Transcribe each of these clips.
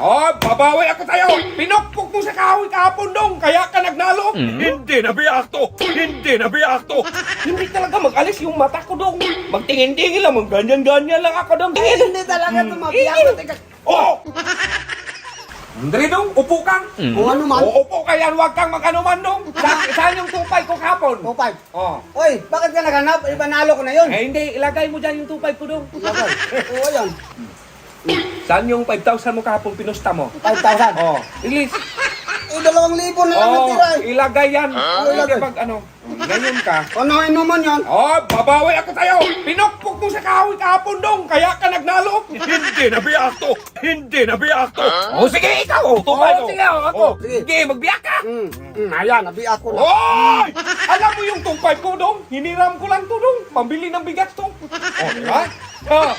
Oh, babawi ako sa'yo! Pinukpok mo sa kahoy kahapon dong, kaya ka nagnalo! Hindi na biyak to! Hindi na biyak to! Hindi talaga mag-alis yung mata ko dong! Magtingin-tingin lang, ganyan-ganyan lang ako dong! Ay, hindi talaga tumabiyak. Teka, Oh! Andre dong, upo ka! kung ano man. Uupo ka yan, huwag kang mag-anuman dong! Saan yung tupay ko kahapon? 2.5. Oh. Oy, bakit ka naghanap? Iba nalo ko na yun. Eh hindi, ilagay mo dyan yung tupay ko dong! Oo, yan. Saan yung 5,000 mo kahapon pinusta mo? 5,000. Oh, release! Eh, 2,000 na lang Oh, natira eh. ilagay yan! Ilagay. Pag ano, ngayon ka. Ano inuman yan? Oh, babawi ako sa'yo! Pinukpok mo sa kahoy kahapon dong, kaya ka nagnalo! Hindi na biyak to! Hindi na biyak to! Oh, sige, ikaw! Oh, tupay Oh, ko! sige, ako. Oh, Sige. sige, magbiyak ka! Ayan, nabiyak ko na. Oy! Alam mo yung tupay ko dong? Hiniram ko lang to dong. Pambili ng bigas to. Oh, di ba? Oh,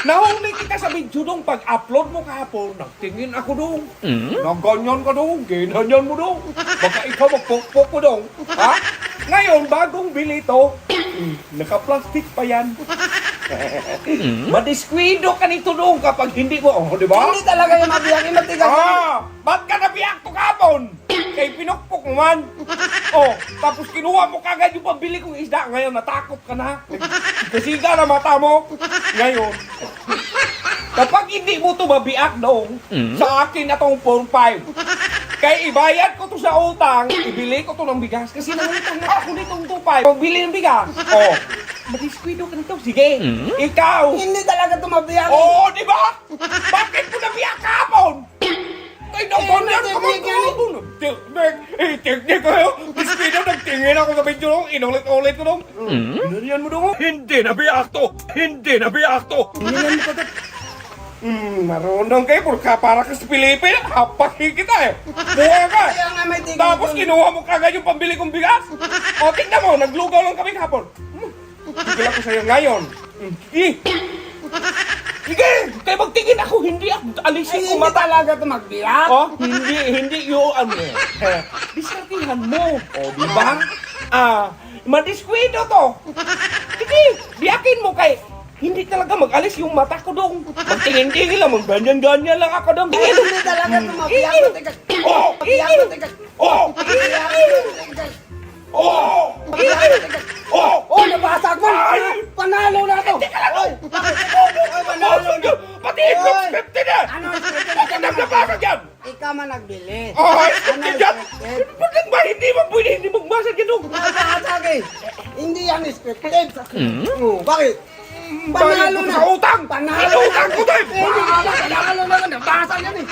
nahuli kita sa video dong. Pag-upload mo kahapon, nagtingin ako dong. Naganyan ka dong. Ginanyan mo dong. Baka ikaw magpokpok ko dong. Ha? Ngayon, bagong bili to. Naka-plastic pa yan. Madiskwido ka nito dong kapag hindi mo. Oh, di ba? Hindi talaga yung mabiyak. Yung matigas. Ba't ka nabiyak to kapon? Kay pinukpok mo man. Oh, tapos kinuha mo kagad yung pambili kong isda. Ngayon, natakot ka na. Kasiga na mata mo. Ngayon, kapag hindi mo to mabiyak dong, sa akin na tong 4-5. Kaya ibayad ko to sa utang, ibili ko to ng bigas. Kasi nangutang na ako nitong 2-5. Pagbili ng bigas. Oh, madiskwido ka nito. Sige, ikaw. Hindi talaga tumabiyak. Oo, di ba? Bakit mo nabiyak kahapon? Ay, nabanyan ka technique yan eh. mo. Technique kayo. Biskwido, nagtingin ako sa video nung inulit-ulit ko nung. Inariyan mo nung. Hindi na biyak to! Hindi na biyak to! Inariyan mo kagad. Marunong kayo. Para ka sa Pilipin, hapakin kita eh. Buha ka. Kaya nga may tigil. Tapos kinuha mo kagad yung pambili kong bigas. O, tignan mo, naglugaw lang kami kahapon. Tigil ako sa'yo ngayon. Sige, kaya magtingin ako, hindi ako alisin ko Hindi mata. talaga tumabiyak. Oh, hindi yung ano. Diskartihan mo. O, di ba? Madiskwido to. Sige, biyakin mo kay. Hindi talaga mag-alis yung mata ko dong. Magtingin-tingin lang, ganyan-ganyan lang ako dong. Hindi talaga tumabiyak. Teka, Oh! mabiyak. Teka, Oh! mabiyak. Teka, Oh! teka. Oh! Oh, nabasag mo! Ay! Panalo na to! Teka lang! Oy, bakit? Oy, panalo na! Pati yung Oy! scripted na! Ano scripted? Bakit nagbabasag yan? Ikaw man nagbili. Oh, Ano scripted yan? scripted? Bakit ba hindi mo pwede hindi magbasag yan dong? Nabasag eh! Hindi yan scripted. Oh, bakit? Panalo na! Sa utang! Panalo na! Inutang ko tayo! Eh, hindi ka panalo na! Nabasag yan eh!